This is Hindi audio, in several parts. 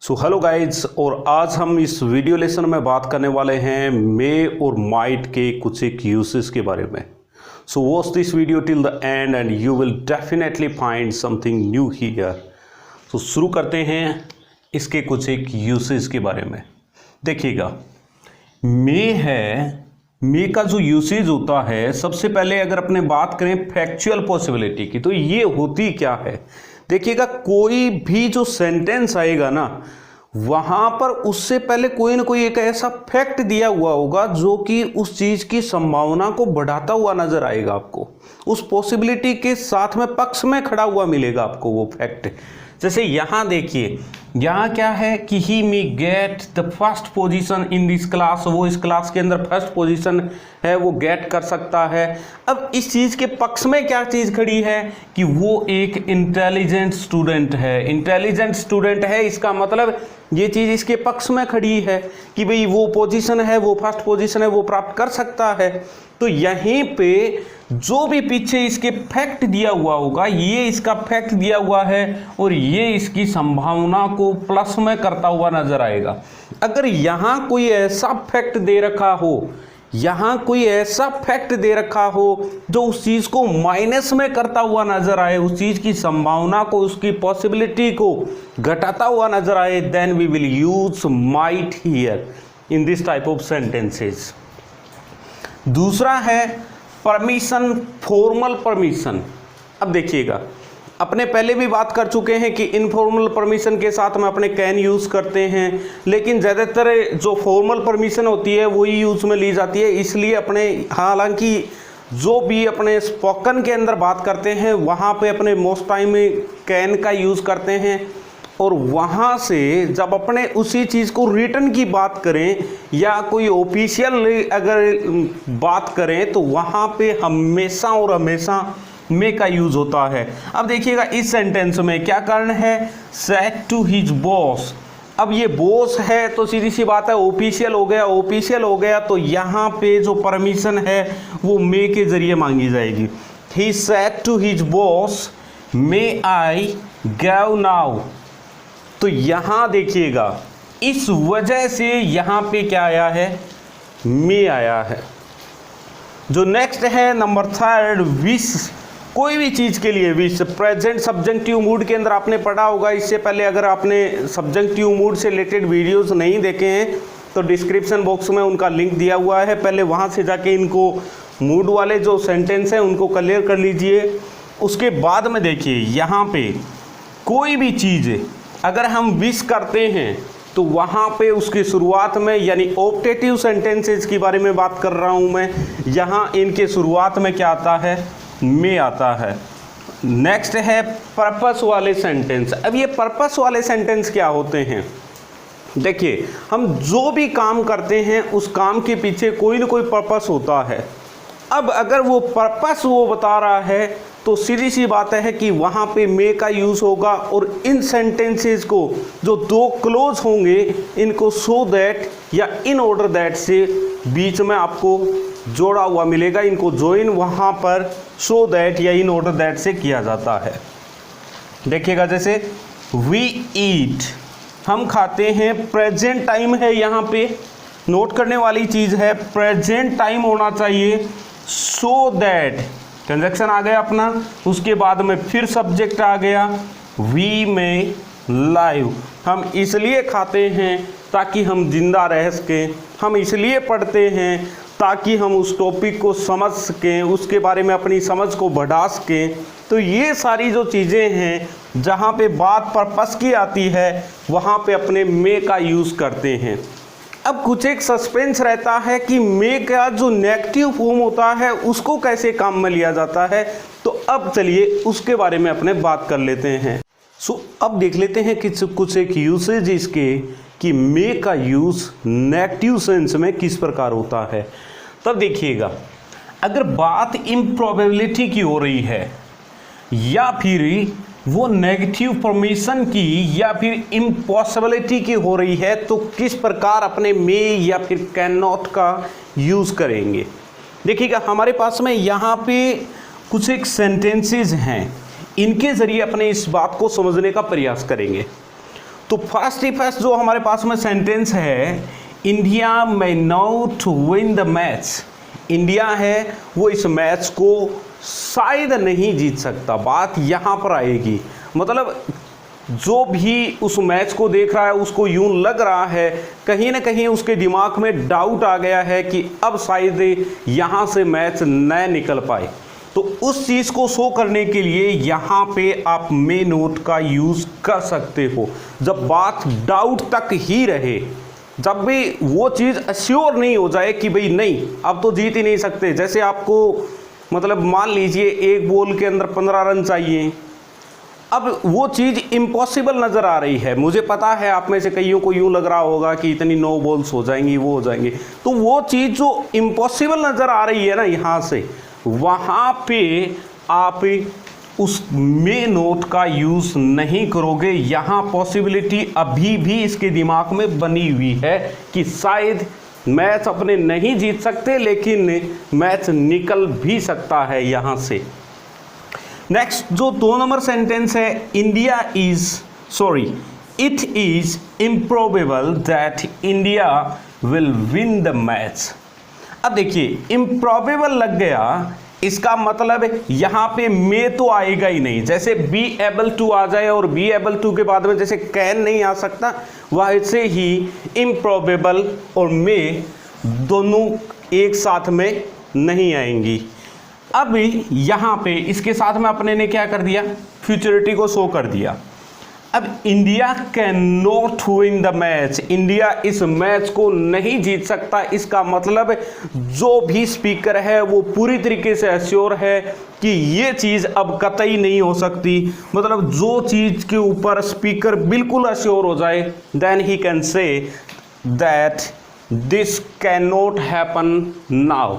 सो हेलो गाइज, और आज हम इस वीडियो लेसन में बात करने वाले हैं मे और माइट के कुछ एक यूसेस के बारे में। So watch this video till the end and you will definitely find something new here. So शुरू करते हैं इसके कुछ एक यूसेस के बारे में। देखिएगा, मे का जो यूसेज होता है, सबसे पहले अगर अपने बात करें फैक्चुअल पॉसिबिलिटी की, तो ये होती क्या है। देखिएगा, कोई भी जो सेंटेंस आएगा ना, वहां पर उससे पहले कोई ना कोई एक ऐसा फैक्ट दिया हुआ होगा जो कि उस चीज की संभावना को बढ़ाता हुआ नजर आएगा आपको, उस पॉसिबिलिटी के साथ में पक्ष में खड़ा हुआ मिलेगा आपको वो फैक्ट। जैसे यहां देखिए, यहाँ क्या है कि he may get the first position in this class, वो इस क्लास के अंदर फर्स्ट पोजीशन है, वो गेट कर सकता है। अब इस चीज़ के पक्ष में क्या चीज़ खड़ी है कि वो एक इंटेलिजेंट स्टूडेंट है। इंटेलिजेंट स्टूडेंट है, इसका मतलब ये चीज़ इसके पक्ष में खड़ी है कि भाई वो पोजीशन है, वो फर्स्ट पोजीशन है, वो प्राप्त कर सकता है। तो यहीं पे जो भी पीछे इसके फैक्ट दिया हुआ होगा, ये इसका फैक्ट दिया हुआ है और ये इसकी संभावना को प्लस में करता हुआ नजर आएगा। अगर यहां कोई ऐसा फैक्ट दे रखा हो, यहां कोई ऐसा फैक्ट दे रखा हो जो उस चीज को माइनस में करता हुआ नजर आए, उस चीज की संभावना को, उसकी पॉसिबिलिटी को घटाता हुआ नजर आए, then we will use might here in this type of sentences. दूसरा है परमिशन, फॉर्मल परमिशन। अब देखिएगा, अपने पहले भी बात कर चुके हैं कि इनफॉर्मल परमिशन के साथ में अपने कैन यूज़ करते हैं, लेकिन ज़्यादातर जो फॉर्मल परमिशन होती है वही यूज़ में ली जाती है। इसलिए अपने, हालांकि जो भी अपने स्पोकन के अंदर बात करते हैं वहाँ पे अपने मोस्ट टाइम में कैन का यूज़ करते हैं, और वहाँ से जब अपने उसी चीज़ को रिटर्न की बात करें या कोई ऑफिशियल अगर बात करें तो वहाँ पे हमेशा और हमेशा मे का यूज होता है। अब देखिएगा, इस सेंटेंस में क्या कारण है, सेड टू हिज बॉस। अब ये बॉस है तो सीधी सी बात है ऑफिशियल हो गया, ऑफिशियल हो गया तो यहाँ पे जो परमिशन है वो मे के जरिए मांगी जाएगी। He said to his boss may I gave now. तो यहाँ देखिएगा, इस वजह से यहाँ पे क्या आया है, मे आया है। जो नेक्स्ट है नंबर थर्ड, विश। कोई भी चीज़ के लिए विश, प्रेजेंट सब्जेक्टिव मूड के अंदर आपने पढ़ा होगा इससे पहले। अगर आपने सब्जेक्टिव मूड से रिलेटेड वीडियोस नहीं देखे हैं तो डिस्क्रिप्शन बॉक्स में उनका लिंक दिया हुआ है, पहले वहाँ से जाके इनको मूड वाले जो सेंटेंस हैं उनको क्लियर कर लीजिए। उसके बाद में देखिए, यहाँ पे कोई भी चीज़ अगर हम विश करते हैं तो वहाँ पे उसकी शुरुआत में, यानी ऑप्टेटिव सेंटेंसेस के बारे में बात कर रहा हूँ मैं, यहाँ इनके शुरुआत में क्या आता है, मे आता है। नेक्स्ट है पर्पस वाले सेंटेंस। अब ये पर्पस वाले सेंटेंस क्या होते हैं, देखिए, हम जो भी काम करते हैं उस काम के पीछे कोई ना कोई पर्पस होता है। अब अगर वो पर्पस वो बता रहा है तो सीधी सी बात है कि वहाँ पे मे का यूज़ होगा, और इन सेंटेंसेस को जो दो क्लोज होंगे इनको सो दैट या इन ऑर्डर दैट से बीच में आपको जोड़ा हुआ मिलेगा। इनको ज्वाइन वहाँ पर सो दैट या इन ऑर्डर दैट से किया जाता है। देखिएगा, जैसे वी ईट, हम खाते हैं, प्रेजेंट टाइम है, यहाँ पे नोट करने वाली चीज़ है, प्रेजेंट टाइम होना चाहिए। सो दैट कंजक्शन आ गया अपना, उसके बाद में फिर सब्जेक्ट आ गया, वी में लाइव। हम इसलिए खाते हैं ताकि हम जिंदा रह सकें, हम इसलिए पढ़ते हैं ताकि हम उस टॉपिक को समझ सकें, उसके बारे में अपनी समझ को बढ़ा सकें। तो ये सारी जो चीज़ें हैं जहाँ पे बात पर्पस की आती है वहाँ पे अपने मे का यूज़ करते हैं। अब कुछ एक सस्पेंस रहता है कि मे का जो नेगेटिव फॉर्म होता है उसको कैसे काम में लिया जाता है, तो अब चलिए उसके बारे में अपने बात कर लेते हैं। सो अब देख लेते हैं कि कुछ एक यूसेज इसके कि मे का यूज़ नेगेटिव सेंस में किस प्रकार होता है। तब देखिएगा, अगर बात इम्प्रॉबेबिलिटी की हो रही है या फिर वो नेगेटिव परमिशन की या फिर इम्पॉसिबिलिटी की हो रही है तो किस प्रकार अपने मे या फिर कैन नॉट का यूज़ करेंगे। देखिएगा, हमारे पास में यहाँ पे कुछ एक सेंटेंसेस हैं, इनके ज़रिए अपने इस बात को समझने का प्रयास करेंगे। तो फर्स्ट जो हमारे पास में सेंटेंस है, India may not win the match, India है वो इस मैच को शायद नहीं जीत सकता, बात यहाँ पर आएगी। मतलब जो भी उस मैच को देख रहा है उसको यूं लग रहा है, कहीं ना कहीं उसके दिमाग में डाउट आ गया है कि अब शायद यहाँ से मैच न निकल पाए। तो उस चीज़ को शो करने के लिए यहाँ पे आप मे नोट का यूज़ कर सकते हो। जब बात डाउट तक ही रहे, जब भी वो चीज़ अश्योर नहीं हो जाए कि भाई नहीं अब तो जीत ही नहीं सकते, जैसे आपको मतलब मान लीजिए एक बॉल के अंदर 15 रन चाहिए, अब वो चीज़ इम्पॉसिबल नज़र आ रही है। मुझे पता है आप में से कईयों को यूँ लग रहा होगा कि इतनी 9 बॉल्स हो जाएंगी, वो हो जाएंगे, तो वो चीज़ जो इम्पॉसिबल नज़र आ रही है ना यहाँ से, वहाँ पे आप उस मे नोट का यूज़ नहीं करोगे। यहाँ पॉसिबिलिटी अभी भी इसके दिमाग में बनी हुई है कि शायद मैच अपने नहीं जीत सकते, लेकिन मैच निकल भी सकता है यहाँ से। नेक्स्ट जो 2 नंबर सेंटेंस है, it is improbable that India will win the match. अब देखिए इम्प्रोबेबल लग गया, इसका मतलब यहाँ पे मे तो आएगा ही नहीं। जैसे बी एबल टू आ जाए और बी एबल टू के बाद में जैसे कैन नहीं आ सकता, वैसे ही इम्प्रोबेबल और मे दोनों एक साथ में नहीं आएंगी। अब यहाँ पे इसके साथ में अपने ने क्या कर दिया, फ्यूचरिटी को शो कर दिया। अब India can not win the match, India इस मैच को नहीं जीत सकता, इसका मतलब जो भी स्पीकर है वो पूरी तरीके से अश्योर है कि ये चीज़ अब कतई नहीं हो सकती। मतलब जो चीज़ के ऊपर स्पीकर बिल्कुल अश्योर हो जाए, then he can say that this can not happen now,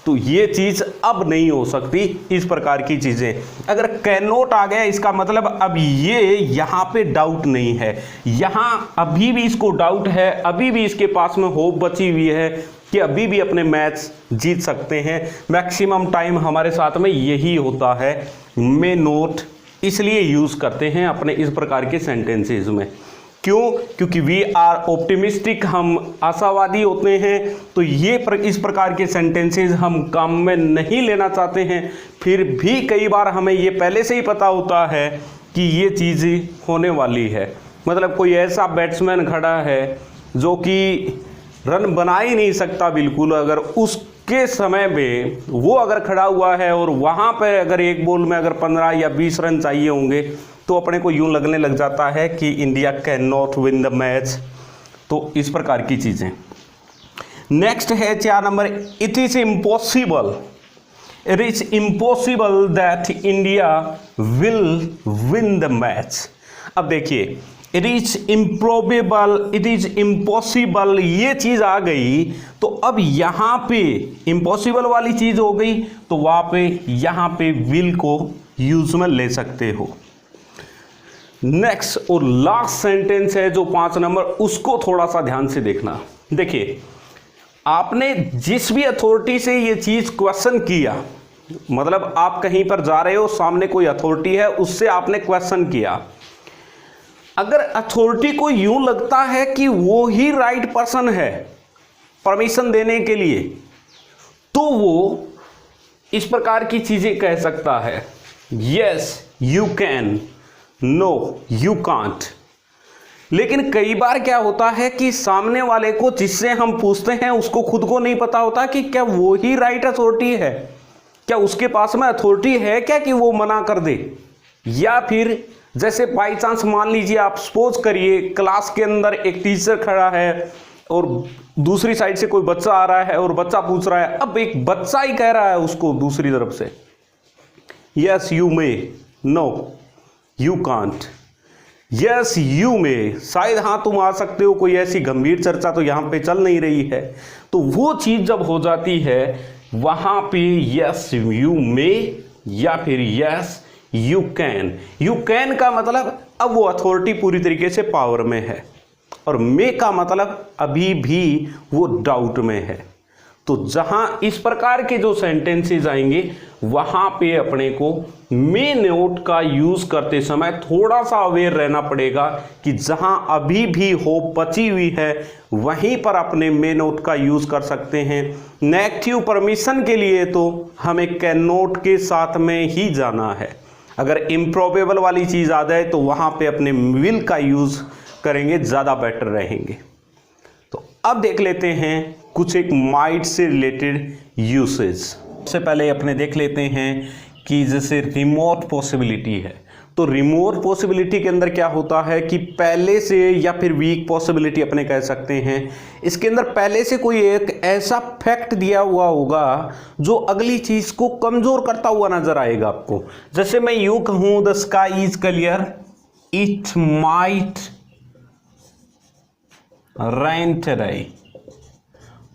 तो ये चीज़ अब नहीं हो सकती। इस प्रकार की चीज़ें अगर कैन नॉट आ गया, इसका मतलब अब ये यहाँ पे डाउट नहीं है, यहाँ अभी भी इसको डाउट है, अभी भी इसके पास में होप बची हुई है कि अभी भी अपने मैच जीत सकते हैं। मैक्सिमम टाइम हमारे साथ में यही होता है, मे नोट इसलिए यूज़ करते हैं अपने इस प्रकार के सेंटेंसेस में। क्यों? क्योंकि वी आर ऑप्टिमिस्टिक, हम आशावादी होते हैं, तो इस प्रकार के सेंटेंसेस हम काम में नहीं लेना चाहते हैं। फिर भी कई बार हमें ये पहले से ही पता होता है कि ये चीज़ होने वाली है। मतलब कोई ऐसा बैट्समैन खड़ा है जो कि रन बना ही नहीं सकता बिल्कुल, अगर उसके समय में वो अगर खड़ा हुआ है और वहाँ पर अगर एक बॉल में अगर 15 या 20 रन चाहिए होंगे, तो अपने को यूं लगने लग जाता है कि India can not win the match. तो इस प्रकार की चीज़ें। नेक्स्ट है 4 number, it is impossible that India will win the match. अब देखिए it is improbable, it is impossible, ये चीज़ आ गई तो अब यहाँ पे इम्पॉसिबल वाली चीज़ हो गई, तो वहाँ पे यहाँ पे विल को यूज में ले सकते हो। नेक्स्ट और लास्ट सेंटेंस है जो 5 नंबर, उसको थोड़ा सा ध्यान से देखना। देखिए आपने जिस भी अथॉरिटी से ये चीज़ क्वेश्चन किया, मतलब आप कहीं पर जा रहे हो, सामने कोई अथॉरिटी है, उससे आपने क्वेश्चन किया, अगर अथॉरिटी को यूं लगता है कि वो ही राइट पर्सन है परमिशन देने के लिए, तो वो इस प्रकार की चीजें कह सकता है, yes you can, no you can't. लेकिन कई बार क्या होता है कि सामने वाले को जिससे हम पूछते हैं उसको खुद को नहीं पता होता कि क्या वो ही राइट अथॉरिटी है, क्या उसके पास में अथॉरिटी है क्या कि वो मना कर दे। या फिर जैसे बाई चांस मान लीजिए, आप सपोज करिए क्लास के अंदर एक टीचर खड़ा है और दूसरी साइड से कोई बच्चा आ रहा है और बच्चा पूछ रहा है, अब एक बच्चा ही कह रहा है उसको दूसरी तरफ से, yes you may, no you can't, yes you may, शायद हाँ तुम आ सकते हो, कोई ऐसी गंभीर चर्चा तो यहाँ पे चल नहीं रही है। तो वो चीज़ जब हो जाती है वहाँ पे यस यू मे या फिर yes you can. You can का मतलब अब वो अथॉरिटी पूरी तरीके से पावर में है, और मे का मतलब अभी भी वो डाउट में है। तो जहां इस प्रकार के जो सेंटेंसेस आएंगे वहां पे अपने को मे नोट का यूज करते समय थोड़ा सा अवेयर रहना पड़ेगा कि जहां अभी भी होप बची हुई है वहीं पर अपने मे नोट का यूज कर सकते हैं। नेगेटिव परमिशन के लिए तो हमें कैन नॉट के साथ में ही जाना है। अगर इम्प्रोबेबल वाली चीज आ जाए तो वहां पे अपने विल का यूज करेंगे, ज्यादा बेटर रहेंगे। तो अब देख लेते हैं कुछ एक माइट से रिलेटेड यूसेज। सबसे पहले अपने देख लेते हैं कि जैसे रिमोट पॉसिबिलिटी है, तो रिमोट पॉसिबिलिटी के अंदर क्या होता है कि पहले से, या फिर वीक पॉसिबिलिटी अपने कह सकते हैं, इसके अंदर पहले से कोई एक ऐसा फैक्ट दिया हुआ होगा जो अगली चीज को कमजोर करता हुआ नजर आएगा आपको। जैसे मैं यूं कहूं the sky is clear, it might rain today,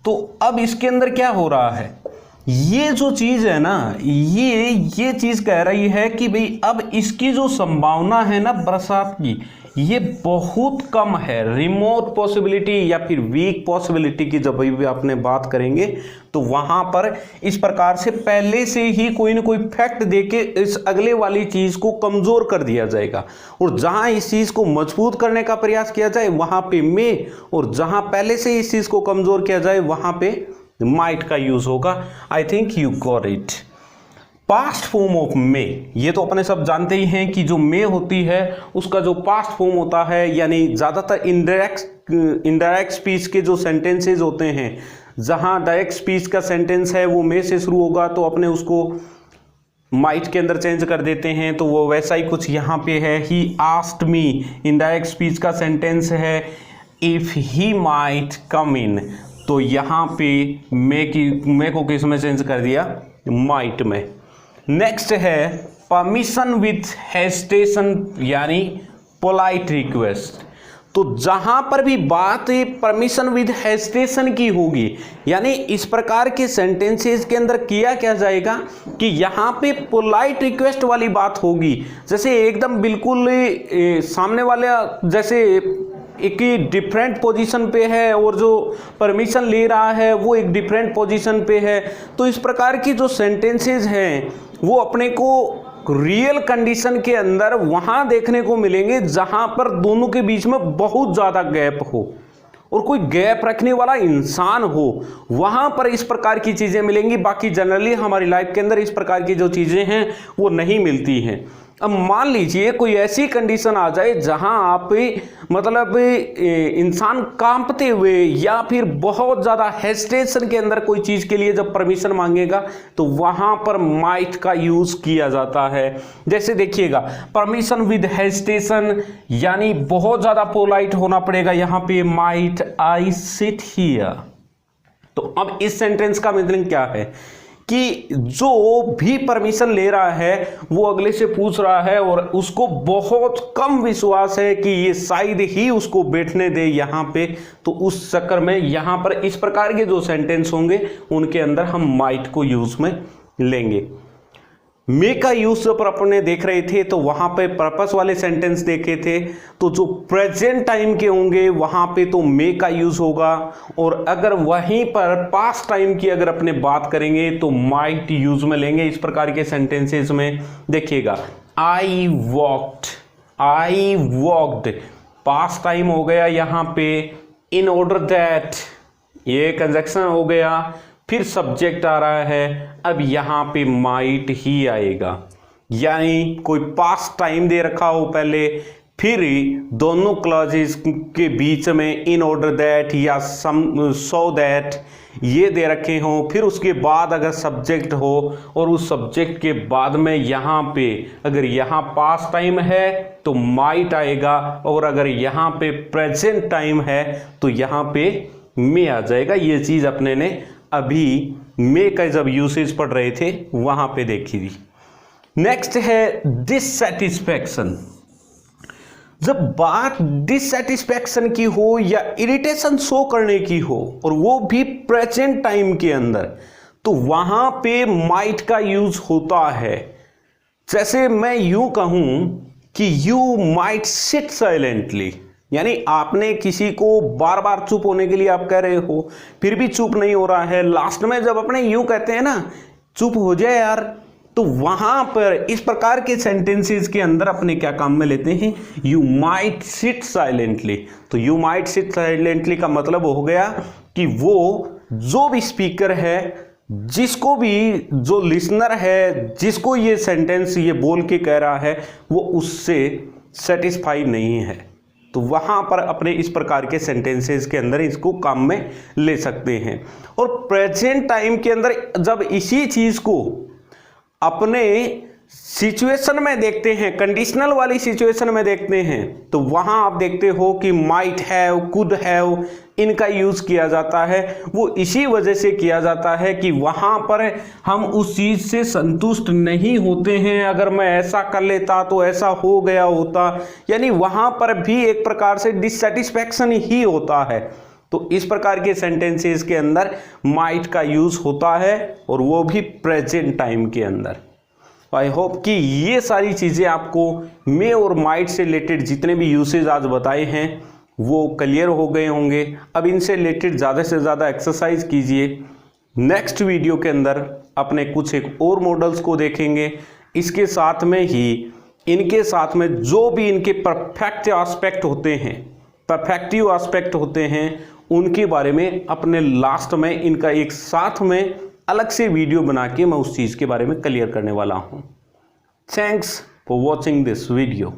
तो अब इसके अंदर क्या हो रहा है, ये जो चीज है ना, ये चीज कह रही है कि भाई अब इसकी जो संभावना है ना बरसात की, ये बहुत कम है। रिमोट पॉसिबिलिटी या फिर वीक पॉसिबिलिटी की जब भी आपने बात करेंगे तो वहां पर इस प्रकार से पहले से ही कोई ना कोई फैक्ट देके इस अगले वाली चीज को कमजोर कर दिया जाएगा, और जहां इस चीज को मजबूत करने का प्रयास किया जाए वहां पे मे, और जहां पहले से इस चीज को कमजोर किया जाए वहां पे माइट का यूज होगा। I think you got it. Past form of May, ये तो अपने सब जानते ही हैं कि जो मे होती है उसका जो पास्ट फॉर्म होता है, यानी ज़्यादातर इनडायरेक्ट स्पीच के जो सेंटेंसेस होते हैं, जहां डायरेक्ट स्पीच का सेंटेंस है वो मे से शुरू होगा तो अपने उसको माइट के अंदर चेंज कर देते हैं। तो वो वैसा ही कुछ यहाँ पे है, he asked me, indirect speech का सेंटेंस है इफ ही माइट कम इन, तो यहाँ पे मे को किस में चेंज कर दिया, माइट में। नेक्स्ट है परमिशन विथ हेजिटेशन, यानी पोलाइट रिक्वेस्ट। तो जहां पर भी बात परमिशन विद हेजिटेशन की होगी, यानी इस प्रकार के सेंटेंसेस के अंदर किया क्या जाएगा कि यहां पे पोलाइट रिक्वेस्ट वाली बात होगी। जैसे एकदम बिल्कुल सामने वाला जैसे एक डिफरेंट पोजीशन पे है और जो परमिशन ले रहा है वो एक डिफरेंट पोजीशन पे है, तो इस प्रकार की जो सेंटेंसेस हैं वो अपने को रियल कंडीशन के अंदर वहां देखने को मिलेंगे जहां पर दोनों के बीच में बहुत ज्यादा गैप हो और कोई गैप रखने वाला इंसान हो, वहां पर इस प्रकार की चीजें मिलेंगी। बाकी जनरली हमारी लाइफ के अंदर इस प्रकार की जो चीजें हैं वो नहीं मिलती हैं। अब मान लीजिए कोई ऐसी कंडीशन आ जाए जहां आप मतलब इंसान कांपते हुए या फिर बहुत ज़्यादा हेजिटेशन के अंदर कोई चीज़ के लिए जब परमिशन मांगेगा तो वहां पर माइट का यूज़ किया जाता है। जैसे देखिएगा परमिशन विद हेजिटेशन, यानी बहुत ज़्यादा पोलाइट होना पड़ेगा यहाँ पे, माइट आई सिट हियर। तो अब इस सेंटेंस का मीनिंग क्या है कि जो भी परमिशन ले रहा है वो अगले से पूछ रहा है और उसको बहुत कम विश्वास है कि ये शायद ही उसको बैठने दे यहाँ पे, तो उस चक्कर में यहाँ पर इस प्रकार के जो सेंटेंस होंगे उनके अंदर हम माइट को यूज में लेंगे। मे का यूज जब अपने देख रहे थे तो वहां पे पर्पस वाले सेंटेंस देखे थे, तो जो प्रेजेंट टाइम के होंगे वहां पे तो मे का यूज होगा, और अगर वहीं पर पास्ट टाइम की अगर अपने बात करेंगे तो माइट यूज में लेंगे इस प्रकार के सेंटेंसेस में। देखिएगा आई वॉक्ड पास्ट टाइम हो गया यहाँ पे, इन ऑर्डर दैट ये कंजक्शन हो गया, फिर सब्जेक्ट आ रहा है, अब यहां पे माइट ही आएगा, यानी कोई पास्ट टाइम दे रखा हो पहले, फिर दोनों क्लॉजेस के बीच में इन ऑर्डर दैट या सो दैट ये दे रखे हों, फिर उसके बाद अगर सब्जेक्ट हो और उस सब्जेक्ट के बाद में यहाँ पे अगर यहाँ पास्ट टाइम है तो माइट आएगा, और अगर यहाँ पे प्रेजेंट टाइम है तो यहाँ पे मे आ जाएगा। ये चीज अपने ने अभी मे का जब यूसेज पढ़ रहे थे वहां पे देखी थी। नेक्स्ट है डिससैटिस्फैक्शन। जब बात डिससैटिस्फैक्शन की हो या इरिटेशन शो करने की हो और वो भी प्रेजेंट टाइम के अंदर, तो वहां पे माइट का यूज होता है। जैसे मैं यूं कहूं कि यू माइट सिट साइलेंटली, यानी आपने किसी को बार बार चुप होने के लिए आप कह रहे हो, फिर भी चुप नहीं हो रहा है, लास्ट में जब अपने यूं कहते हैं ना, चुप हो जाए यार, तो वहां पर इस प्रकार के सेंटेंसेस के अंदर अपने क्या काम में लेते हैं, यू माइट सिट साइलेंटली। तो यू माइट सिट साइलेंटली का मतलब हो गया कि वो जो भी स्पीकर है, जिसको भी, जो लिसनर है, जिसको ये सेंटेंस ये बोल के कह रहा है, वो उससे सेटिस्फाई नहीं है। तो वहां पर अपने इस प्रकार के सेंटेंसेस के अंदर इसको काम में ले सकते हैं। और प्रेजेंट टाइम के अंदर जब इसी चीज को अपने सिचुएशन में देखते हैं, कंडीशनल वाली सिचुएशन में देखते हैं, तो वहां आप देखते हो कि माइट हैव, कुड हैव, इनका यूज किया जाता है। वो इसी वजह से किया जाता है कि वहां पर हम उस चीज से संतुष्ट नहीं होते हैं, अगर मैं ऐसा कर लेता तो ऐसा हो गया होता, यानी वहां पर भी एक प्रकार से डिससेटिस्फैक्शन ही होता है। तो इस प्रकार के सेंटेंसेस के अंदर माइट का यूज होता है, और वो भी प्रेजेंट टाइम के अंदर। आई होप कि ये सारी चीज़ें आपको मे और माइट से रिलेटेड जितने भी यूसेज आज बताए हैं वो क्लियर हो गए होंगे। अब इनसे रिलेटेड ज़्यादा से ज़्यादा एक्सरसाइज कीजिए। नेक्स्ट वीडियो के अंदर अपने कुछ एक और मॉडल्स को देखेंगे। इसके साथ में ही इनके साथ में जो भी इनके परफेक्टिव एस्पेक्ट होते हैं उनके बारे में अपने लास्ट में इनका एक साथ में अलग से वीडियो बना के मैं उस चीज़ के बारे में क्लियर करने वाला हूँ। Thanks for watching this video.